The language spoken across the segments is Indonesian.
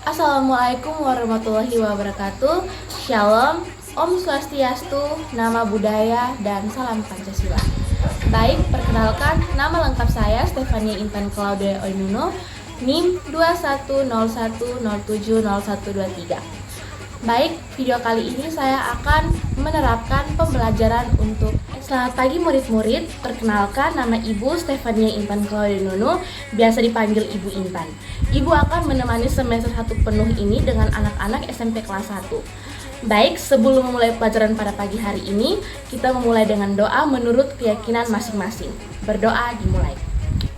Assalamualaikum warahmatullahi wabarakatuh. Shalom, Om Swastiastu, Nama Budaya, dan Salam Pancasila. Baik, perkenalkan, nama lengkap saya Stefania Intan Claudia Oinuno, NIM 2101070123. Baik, video kali ini saya akan menerapkan pembelajaran untuk Selamat pagi murid-murid, perkenalkan nama Ibu Stefania Intan Claudia Oinuno, biasa dipanggil Ibu Intan. Ibu akan menemani semester 1 penuh ini dengan anak-anak SMP kelas 1. Baik, sebelum memulai pelajaran pada pagi hari ini, kita memulai dengan doa menurut keyakinan masing-masing. Berdoa dimulai.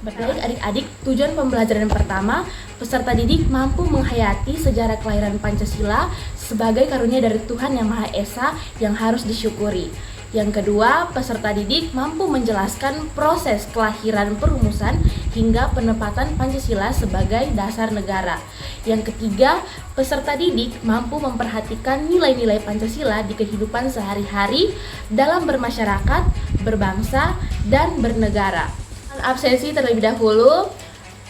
Baik adik-adik, tujuan pembelajaran pertama, peserta didik mampu menghayati sejarah kelahiran Pancasila sebagai karunia dari Tuhan Yang Maha Esa yang harus disyukuri. Yang kedua, peserta didik mampu menjelaskan proses kelahiran perumusan hingga penempatan Pancasila sebagai dasar negara. Yang ketiga, peserta didik mampu memperhatikan nilai-nilai Pancasila di kehidupan sehari-hari dalam bermasyarakat, berbangsa, dan bernegara. Absensi terlebih dahulu,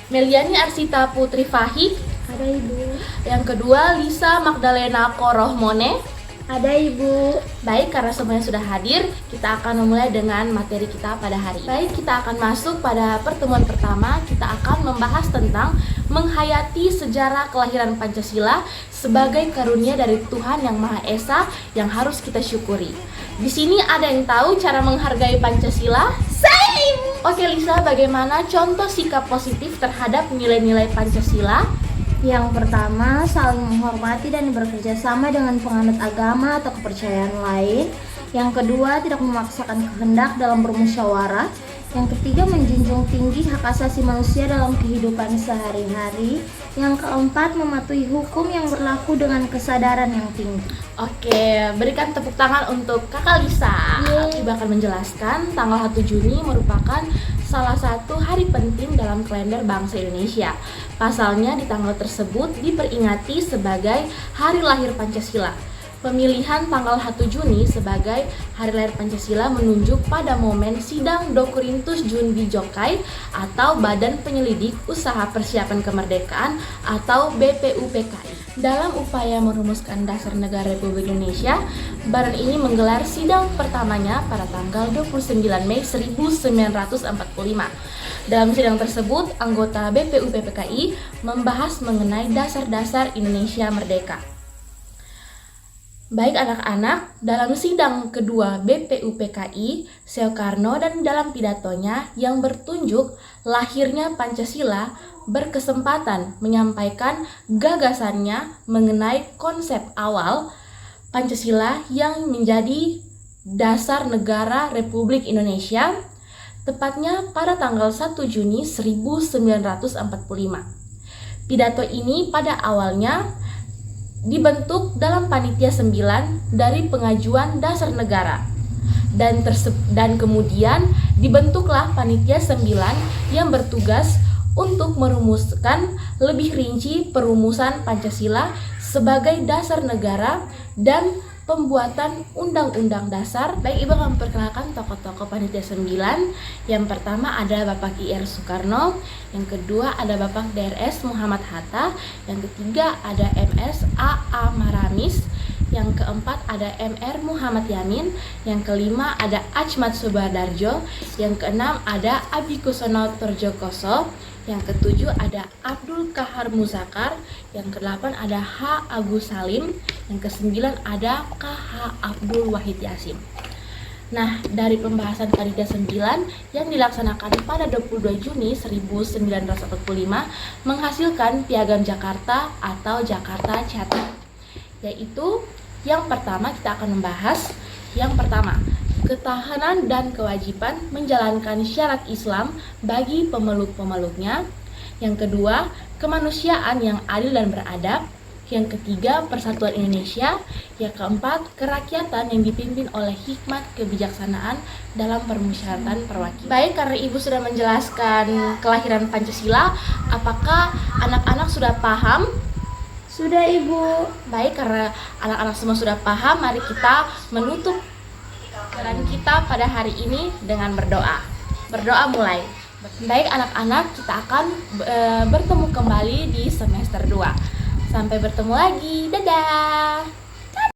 Meliani Arsita Putri Fahik. Ada Ibu. Yang kedua, Lisa Magdalena Korohmone. Ada Ibu. Baik, karena semuanya sudah hadir, kita akan memulai dengan materi kita pada hari ini. Baik, kita akan masuk pada pertemuan pertama. Kita akan membahas tentang menghayati sejarah kelahiran Pancasila sebagai karunia dari Tuhan Yang Maha Esa yang harus kita syukuri. Di sini ada yang tahu cara menghargai Pancasila? Same. Oke Lisa, bagaimana contoh sikap positif terhadap nilai-nilai Pancasila? Yang pertama, saling menghormati dan bekerja sama dengan penganut agama atau kepercayaan lain. Yang kedua, tidak memaksakan kehendak dalam bermusyawarah. Yang ketiga, menjunjung tinggi hak asasi manusia dalam kehidupan sehari-hari. Yang keempat, mematuhi hukum yang berlaku dengan kesadaran yang tinggi. Oke, berikan tepuk tangan untuk Kakak Lisa. Ibu akan menjelaskan tanggal 1 Juni merupakan salah satu hari penting dalam kalender bangsa Indonesia. Pasalnya di tanggal tersebut diperingati sebagai Hari Lahir Pancasila. Pemilihan tanggal 1 Juni sebagai Hari Lahir Pancasila menunjuk pada momen sidang Dokurintus Junbi Jokai atau Badan Penyelidik Usaha Persiapan Kemerdekaan atau BPUPKI. Dalam upaya merumuskan dasar negara Republik Indonesia, badan ini menggelar sidang pertamanya pada tanggal 29 Mei 1945. Dalam sidang tersebut, anggota BPUPKI membahas mengenai dasar-dasar Indonesia Merdeka. Baik anak-anak, dalam sidang kedua BPUPKI, Soekarno dan dalam pidatonya yang bertunjuk lahirnya Pancasila berkesempatan menyampaikan gagasannya mengenai konsep awal Pancasila yang menjadi dasar negara Republik Indonesia, tepatnya pada tanggal 1 Juni 1945. Pidato ini pada awalnya dibentuk dalam panitia 9 dari pengajuan dasar negara dan kemudian dibentuklah panitia 9 yang bertugas untuk merumuskan lebih rinci perumusan Pancasila sebagai dasar negara dan pembuatan undang-undang dasar. Baik, Ibu akan memperkenalkan tokoh-tokoh panitia 9. Yang pertama ada Bapak I.R. Soekarno, yang kedua ada Bapak D.R.S. Muhammad Hatta, yang ketiga ada M.S. A.A. Maramis, yang keempat ada M.R. Muhammad Yamin, yang kelima ada Achmad Subadarjo, yang keenam ada Abikusono Torjokoso, yang ketujuh ada Abdul Kahar Muzakar, yang kedelapan ada H. Agus Salim, yang kesembilan ada K.H. Abdul Wahid Yasin. Nah, dari pembahasan panitia 9 yang dilaksanakan pada 22 Juni 1945 menghasilkan Piagam Jakarta atau Jakarta Charter. Yaitu yang pertama kita akan membahas yang pertama, ketahanan dan kewajiban menjalankan syarat Islam bagi pemeluk-pemeluknya. Yang kedua, kemanusiaan yang adil dan beradab. Yang ketiga, persatuan Indonesia. Yang keempat, kerakyatan yang dipimpin oleh hikmat kebijaksanaan dalam permusyawaratan perwakilan. Baik, karena Ibu sudah menjelaskan kelahiran Pancasila, apakah anak-anak sudah paham? Sudah Ibu. Baik, karena anak-anak semua sudah paham, mari kita menutup pelajaran kita pada hari ini dengan berdoa. Berdoa mulai. Baik anak-anak, kita akan bertemu kembali di semester 2. Sampai bertemu lagi. Dadah.